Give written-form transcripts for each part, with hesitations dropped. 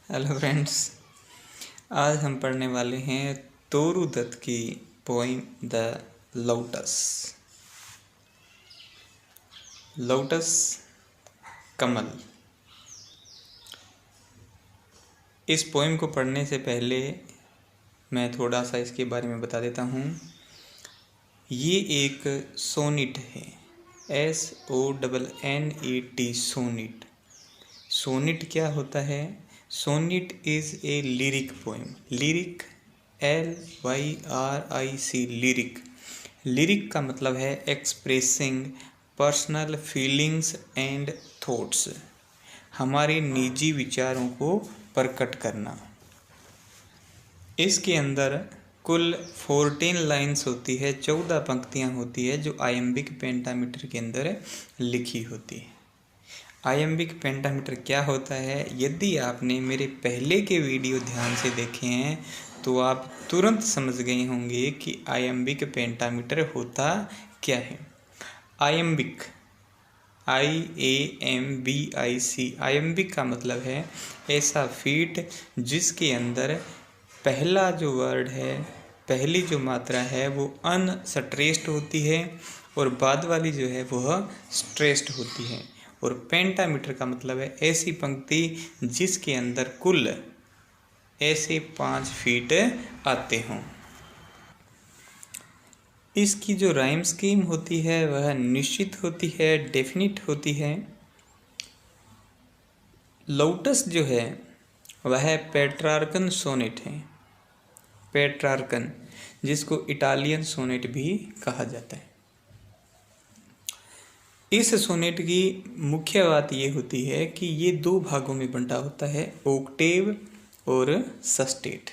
Hello friends, आज हम पढ़ने वाले हैं तोरू दत्त की पोइम द लोटस। लोटस कमल। इस पोइम को पढ़ने से पहले मैं थोड़ा सा इसके बारे में बता देता हूँ। ये एक सोनिट है, SONNET सोनिट। सोनिट क्या होता है? Sonnet is a lyric poem. Lyric LYRIC lyric. Lyric का मतलब है expressing personal feelings and thoughts, हमारे निजी विचारों को प्रकट करना। इसके अंदर कुल 14 लाइन्स होती है, 14 पंक्तियाँ होती है जो आयम्बिक पेंटामीटर के अंदर लिखी होती है। आयम्बिक पेंटामीटर क्या होता है? यदि आपने मेरे पहले के वीडियो ध्यान से देखे हैं तो आप तुरंत समझ गए होंगे कि आयम्बिक पेंटामीटर होता क्या है। आयम्बिक IAMBIC, आयम्बिक का मतलब है ऐसा फीट जिसके अंदर पहला जो वर्ड है, पहली जो मात्रा है वो अनस्ट्रेस्ड होती है और बाद वाली जो है वह स्ट्रेस्ड होती है। और पेंटामीटर का मतलब है ऐसी पंक्ति जिसके अंदर कुल ऐसे 5 फीट आते हों। इसकी जो राइम स्कीम होती है वह निश्चित होती है, डेफिनिट होती है। लोटस जो है वह पेट्रार्कन सोनेट है। पेट्रार्कन, जिसको इटालियन सोनेट भी कहा जाता है। इस सोनेट की मुख्य बात ये होती है कि ये 2 भागों में बंटा होता है, ओक्टेव और सस्टेट।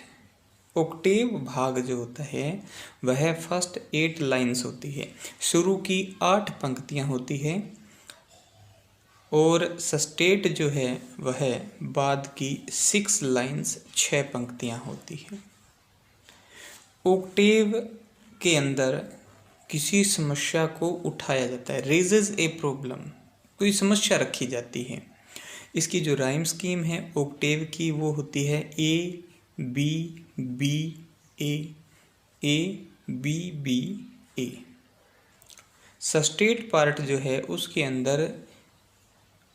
ओक्टेव भाग जो होता है वह फर्स्ट 8 लाइन्स होती है, शुरू की 8 पंक्तियां होती है, और सस्टेट जो है वह बाद की 6 लाइन्स 6 पंक्तियां होती है। ओक्टेव के अंदर किसी समस्या को उठाया जाता है, रेजेज ए प्रॉब्लम, कोई समस्या रखी जाती है। इसकी जो राइम स्कीम है ओक्टेव की वो होती है ABBA, ABBA। सस्टेट पार्ट जो है उसके अंदर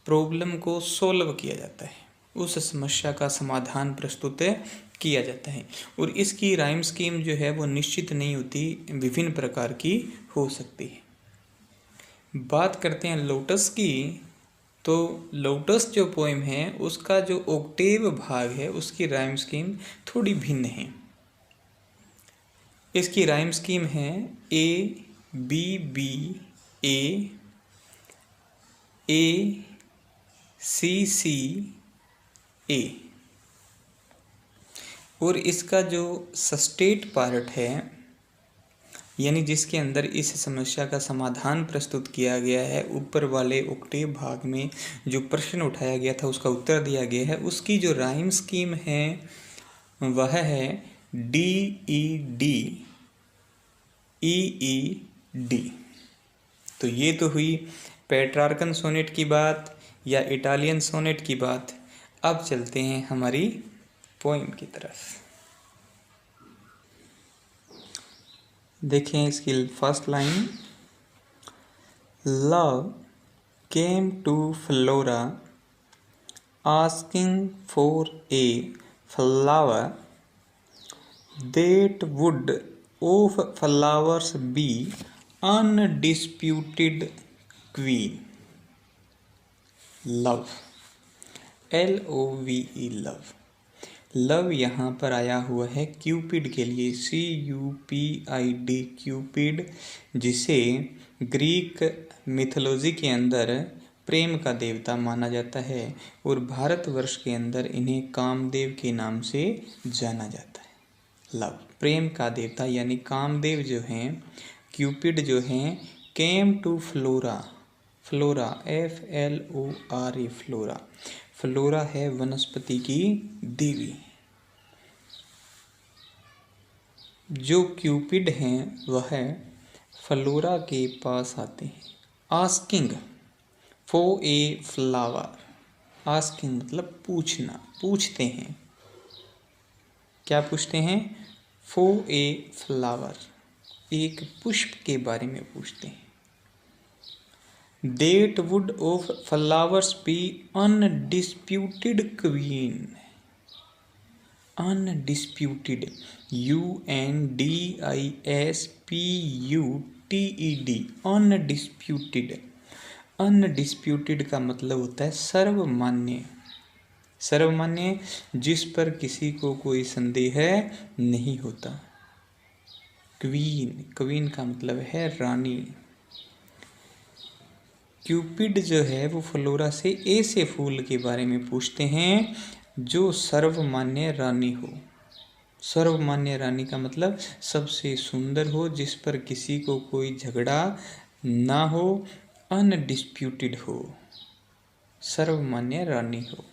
प्रॉब्लम को सोल्व किया जाता है, उस समस्या का समाधान प्रस्तुत किया जाता है। और इसकी राइम स्कीम जो है वो निश्चित नहीं होती, विभिन्न प्रकार की हो सकती है। बात करते हैं लोटस की, तो लोटस जो पोएम है उसका जो ओक्टेव भाग है उसकी राइम स्कीम थोड़ी भिन्न है। इसकी राइम स्कीम है ABBA, ACCA। और इसका जो सस्टेट पार्ट है, यानी जिसके अंदर इस समस्या का समाधान प्रस्तुत किया गया है, ऊपर वाले ओक्टेव भाग में जो प्रश्न उठाया गया था उसका उत्तर दिया गया है, उसकी जो राइम स्कीम है वह है DED EED। तो ये तो हुई पेट्रार्कन सोनेट की बात या इटालियन सोनेट की बात। अब चलते हैं हमारी पोइम की तरफ। देखें इसकी first line, love came to Flora asking for a flower that would of flowers be undisputed queen. Love, LOVE, love. Love यहाँ पर आया हुआ है क्यूपिड के लिए, CUPID, क्यूपिड, जिसे ग्रीक मिथोलॉजी के अंदर प्रेम का देवता माना जाता है और भारतवर्ष के अंदर इन्हें कामदेव के नाम से जाना जाता है। लव, प्रेम का देवता यानी कामदेव जो हैं, क्यूपिड जो हैं, came to Flora, Flora FLORA, Flora, Flora है वनस्पति की देवी। जो क्यूपिड हैं वह फ्लोरा के पास आते हैं, asking for a flower, asking मतलब पूछना, पूछते हैं। क्या पूछते हैं? फॉर ए फ्लावर, एक पुष्प के बारे में पूछते हैं। That would of flowers be undisputed queen, undisputed, UNDISPUTED, undisputed, undisputed का मतलब होता है सर्वमान्य, सर्वमान्य जिस पर किसी को कोई संदेह नहीं होता। क्वीन, क्वीन का मतलब है रानी। क्यूपिड जो है वो फ्लोरा से ऐसे फूल के बारे में पूछते हैं जो सर्वमान्य रानी हो। सर्वमान्य रानी का मतलब सबसे सुंदर हो, जिस पर किसी को कोई झगड़ा ना हो, अनडिस्प्यूटेड हो, सर्वमान्य रानी हो।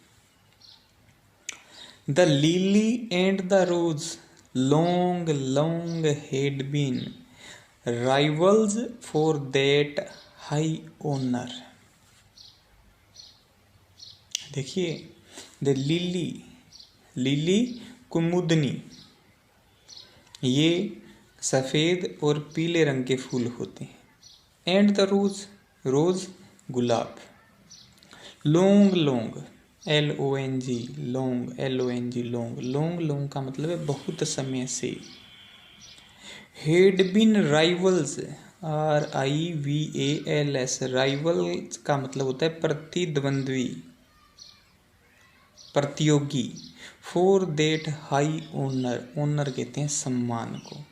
The lily and the rose long had been rivals for that high honor। देखिए, द लिली, लिली कुमुदनी, ये सफ़ेद और पीले रंग के फूल होते हैं। एंड द रोज, रोज गुलाब। Long long, LONG, long, LONG, long, long, long का मतलब है बहुत समय से। Had been rivals, RIVALS, rivals का मतलब होता है प्रतिद्वंद्वी, प्रतियोगी। For that high honour, honour कहते हैं सम्मान को।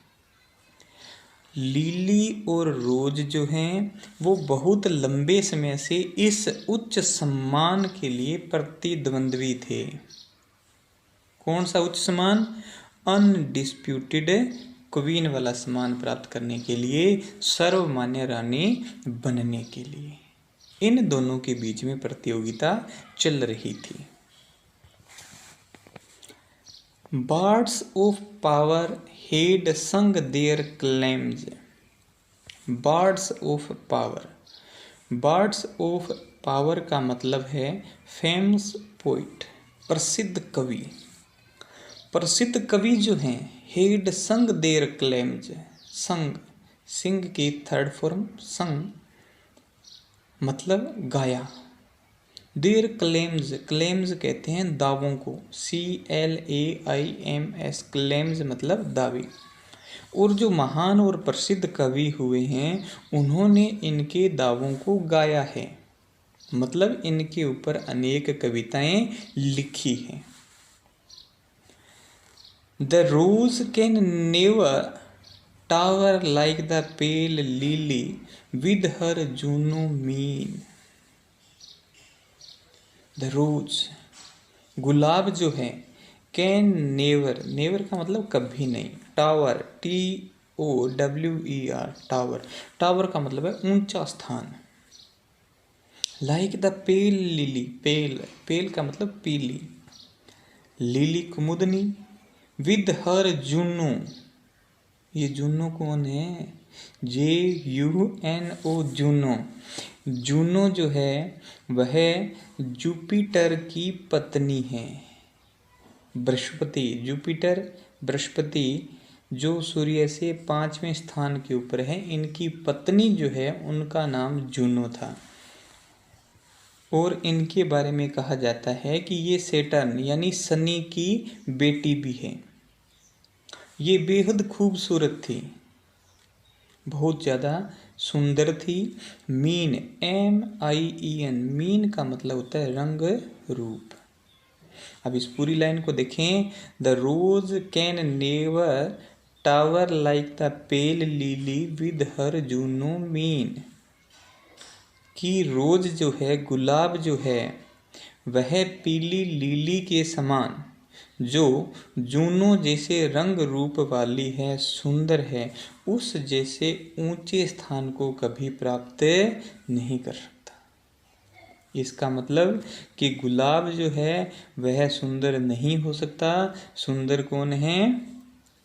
लिली और रोज जो हैं वो बहुत लंबे समय से इस उच्च सम्मान के लिए प्रतिद्वंद्वी थे। कौन सा उच्च सम्मान? अनडिस्प्यूटेड क्वीन वाला सम्मान प्राप्त करने के लिए, सर्वमान्य रानी बनने के लिए। इन दोनों के बीच में प्रतियोगिता चल रही थी। Birds of power had sung their claims। Birds of power, Birds of power का मतलब है famous poet, प्रसिद्ध कवि। प्रसिद्ध कवि जो हैं had sung their claims, sung, सिंग की थर्ड फॉर्म sung मतलब गाया। देयर क्लेम्स, क्लेम्स कहते हैं दावों को, CLAIMS, क्लेम्स मतलब दावे। और जो महान और प्रसिद्ध कवि हुए हैं उन्होंने इनके दावों को गाया है, मतलब इनके ऊपर अनेक कविताएं लिखी हैं। The rose can never tower like the pale lily with her Juno mien. The rose, गुलाब जो है, कैन नेवर, नेवर का मतलब कभी नहीं, टावर, TOWER, टावर, टावर का मतलब है ऊंचा स्थान। लाइक द पेल लिली, पेल, पेल का मतलब पीली, लिली कुमुदनी, विद हर जूनो, ये जूनो कौन है? JUNO, Juno. जूनो जो है वह जुपिटर की पत्नी है। बृहस्पति, जुपिटर, बृहस्पति जो सूर्य से 5वें स्थान के ऊपर है, इनकी पत्नी जो है उनका नाम जूनो था। और इनके बारे में कहा जाता है कि ये सैटर्न यानी शनि की बेटी भी है। ये बेहद खूबसूरत थी, बहुत ज़्यादा सुंदर थी। मीन, MIEN, मीन का मतलब होता है रंग रूप। अब इस पूरी लाइन को देखें। The rose can never tower like the pale lily with her Juno mien, कि रोज जो है, गुलाब जो है, वह पीली लिली के समान, जो जूनो जैसे रंग रूप वाली है, सुंदर है, उस जैसे ऊंचे स्थान को कभी प्राप्त नहीं कर सकता। इसका मतलब कि गुलाब जो है वह सुंदर नहीं हो सकता। सुंदर कौन है?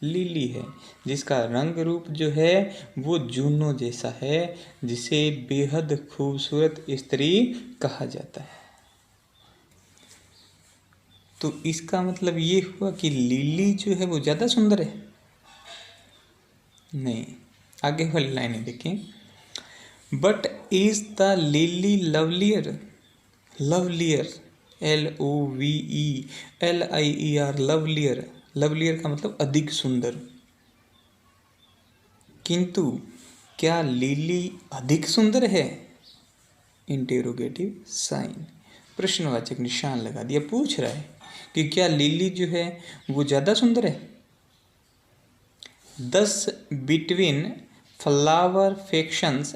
लिली है, जिसका रंग रूप जो है वो जूनो जैसा है, जिसे बेहद खूबसूरत स्त्री कहा जाता है। तो इसका मतलब ये हुआ कि लिली जो है वो ज़्यादा सुंदर है? नहीं, आगे वाली लाइनें देखें। But is the lily lovelier? Lovelier, LOVELIER, lovelier. Lovelier का मतलब अधिक सुंदर। किंतु क्या लिली अधिक सुंदर है? इंटेरोगेटिव साइन, प्रश्नवाचक निशान लगा दिया। पूछ रहा है कि क्या लिली जो है वो ज़्यादा सुंदर है? Thus between flower factions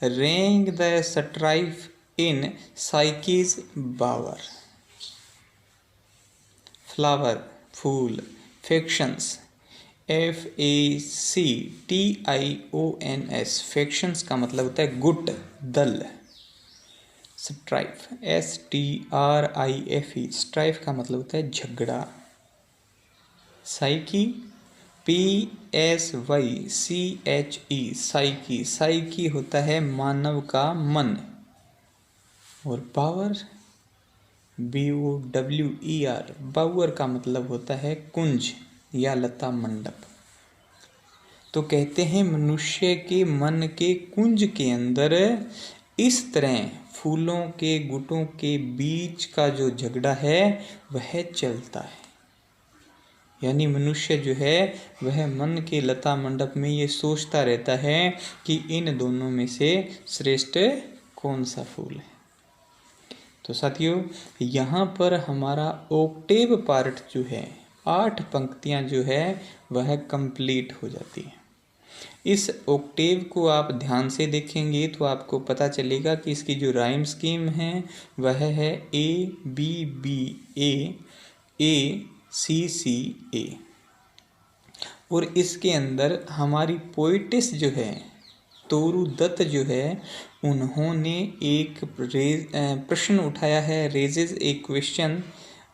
rang the strife in Psyche's bower. Flower fool, factions FACTIONS, factions का मतलब होता है गुट, दल। स्ट्राइफ STRIFE, स्ट्राइफ का मतलब होता है झगड़ा। साइकी PSYCHE, साइकी, साइकी होता है मानव का मन। और बावर BOWER, बावर का मतलब होता है कुंज या लता मंडप। तो कहते हैं मनुष्य के मन के कुंज के अंदर इस तरह फूलों के गुटों के बीच का जो झगड़ा है वह चलता है। यानी मनुष्य जो है वह मन के लता मंडप में ये सोचता रहता है कि इन दोनों में से श्रेष्ठ कौन सा फूल है। तो साथियों, यहाँ पर हमारा ऑक्टेव पार्ट जो है, 8 पंक्तियाँ जो है वह कंप्लीट हो जाती है। इस ऑक्टेव को आप ध्यान से देखेंगे तो आपको पता चलेगा कि इसकी जो राइम स्कीम है वह है ABBA और इसके अंदर हमारी पोइटिस जो है तोरू दत्त जो है उन्होंने एक प्रश्न उठाया है, रेजेज ए क्वेश्चन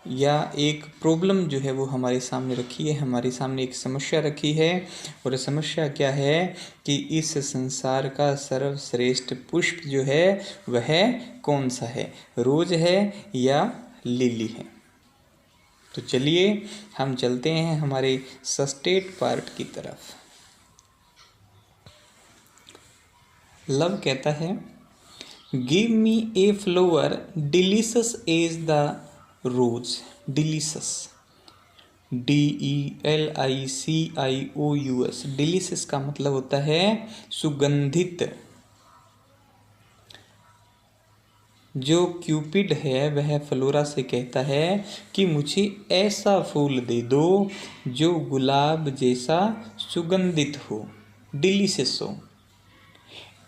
या एक प्रॉब्लम जो है वो हमारे सामने रखी है, हमारे सामने एक समस्या रखी है। और समस्या क्या है कि इस संसार का सर्वश्रेष्ठ पुष्प जो है वह कौन सा है, रोज है या लिली है। तो चलिए हम चलते हैं हमारे सस्टेट पार्ट की तरफ। लव कहता है give me a flower delicious as the rose. Delicious DELICIOUS, delicious का मतलब होता है सुगंधित। जो क्यूपिड है वह फ्लोरा से कहता है कि मुझे ऐसा फूल दे दो जो गुलाब जैसा सुगंधित हो, डिलीशियस हो।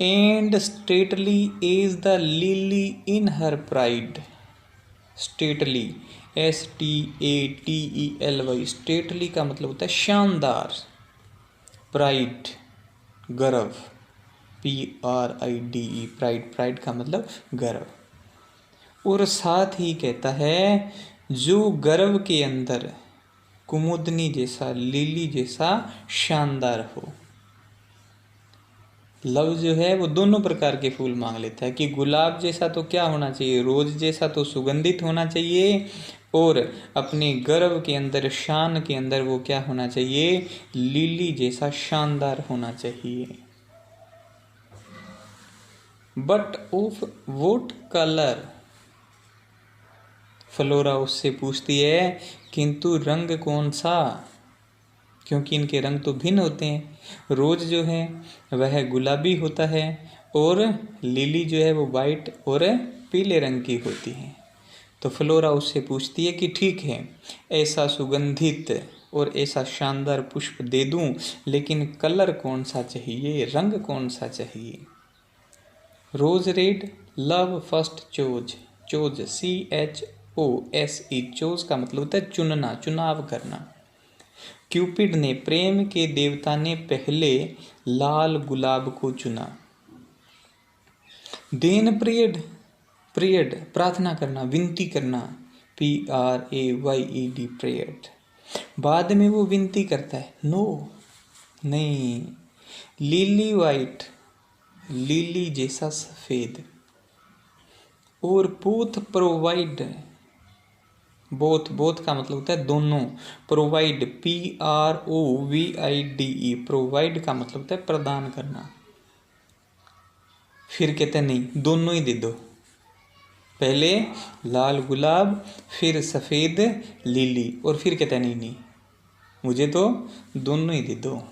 And stately is the lily in her pride. Stately STATELY, stately का मतलब होता है शानदार। प्राइड गर्व, PRIDE, प्राइड, प्राइड का मतलब गर्व। और साथ ही कहता है जो गर्व के अंदर कुमुदनी जैसा, लिली जैसा शानदार हो। लव जो है वो दोनों प्रकार के फूल मांग लेता है कि गुलाब जैसा तो क्या होना चाहिए, रोज जैसा तो सुगंधित होना चाहिए, और अपने गर्व के अंदर, शान के अंदर वो क्या होना चाहिए, लिली जैसा शानदार होना चाहिए। But of vote colour, flora उससे पूछती है किंतु रंग कौन सा, क्योंकि इनके रंग तो भिन्न होते हैं। रोज जो है वह गुलाबी होता है और लिली जो है वो वाइट और पीले रंग की होती है। तो फ्लोरा उससे पूछती है कि ठीक है, ऐसा सुगंधित और ऐसा शानदार पुष्प दे दूं, लेकिन कलर कौन सा चाहिए, रंग कौन सा चाहिए। Rose red love first chose, chose CHOSE, chose का मतलब होता है चुनना, चुनाव करना। क्यूपिड ने, प्रेम के देवता ने पहले लाल गुलाब को चुना। देन प्रेयड, प्रेयड प्रार्थना करना, विनती करना, PRAYED, प्रेयड। बाद में वो विनती करता है, नो नहीं, लिली वाइट, लिली जैसा सफेद। और बोथ प्रोवाइड, बोथ, बोथ का मतलब होता है दोनों। प्रोवाइड, PROVIDE, प्रोवाइड का मतलब होता है प्रदान करना। फिर कहते हैं नहीं, दोनों ही दे दो। पहले लाल गुलाब, फिर सफ़ेद लिली, और फिर कहते हैं नहीं नहीं, मुझे तो दोनों ही दे दो।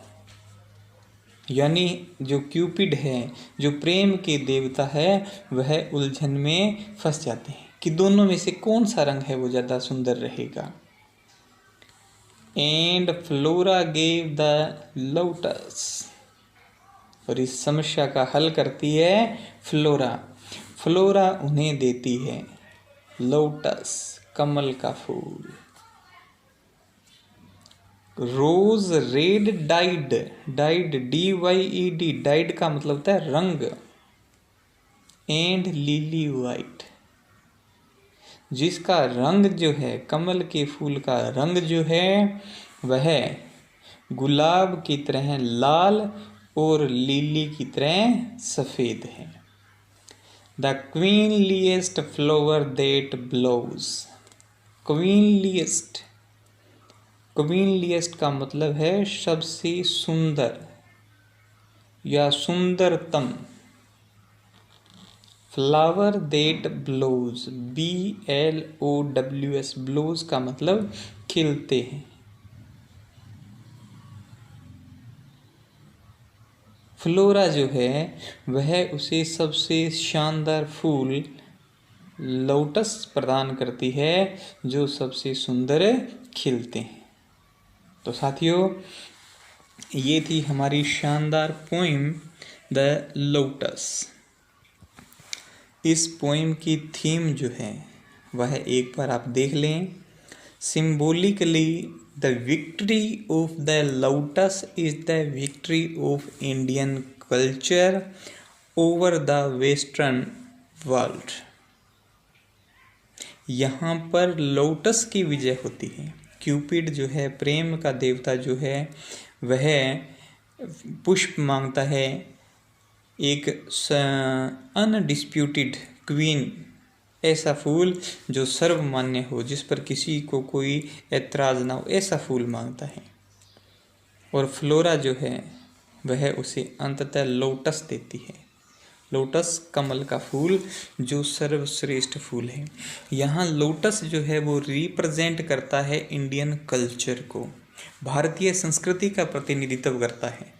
यानी जो क्यूपिड है, जो प्रेम के देवता है, वह उलझन में फंस जाते हैं कि दोनों में से कौन सा रंग है वो ज़्यादा सुंदर रहेगा। And flora gave the lotus, और इस समस्या का हल करती है फ्लोरा। फ्लोरा उन्हें देती है लोटस, कमल का फूल। Rose red dyed, dyed DYED, dyed का मतलब होता है रंग। एंड लिली वाइट, जिसका रंग जो है, कमल के फूल का रंग जो है वह गुलाब की तरह लाल और लिली की तरह सफ़ेद है। The queenliest flower that blows, queenliest, queenliest का मतलब है सबसे सुंदर या सुंदरतम। Flower that blows, BLOWS, blows का मतलब खिलते हैं। फ्लोरा जो है वह उसे सबसे शानदार फूल लोटस प्रदान करती है जो सबसे सुंदर खिलते हैं। तो साथियों, ये थी हमारी शानदार पोइम द लोटस। इस पोइम की थीम जो है वह एक बार आप देख लें। Symbolically the victory of the lotus is the victory of Indian culture over the western world. यहाँ पर लोटस की विजय होती है। क्यूपिड जो है, प्रेम का देवता जो है, वह पुष्प मांगता है, एक अनडिस्प्यूटेड क्वीन, ऐसा फूल जो सर्वमान्य हो, जिस पर किसी को कोई ऐतराज़ ना हो, ऐसा फूल मांगता है। और फ्लोरा जो है वह उसे अंततः लोटस देती है। लोटस कमल का फूल जो सर्वश्रेष्ठ फूल है। यहाँ लोटस जो है वो रिप्रेजेंट करता है इंडियन कल्चर को, भारतीय संस्कृति का प्रतिनिधित्व करता है।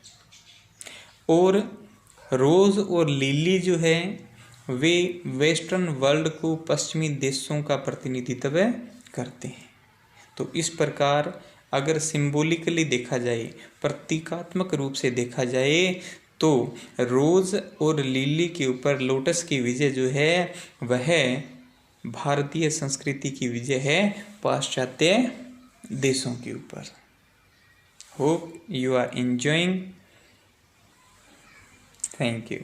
और रोज़ और लिली जो है वे वेस्टर्न वर्ल्ड को, पश्चिमी देशों का प्रतिनिधित्व करते हैं। तो इस प्रकार अगर सिंबॉलिकली देखा जाए, प्रतीकात्मक रूप से देखा जाए, तो रोज़ और लिली के ऊपर लोटस की विजय जो है वह भारतीय संस्कृति की विजय है पाश्चात्य देशों के ऊपर। Hope you are enjoying. Thank you.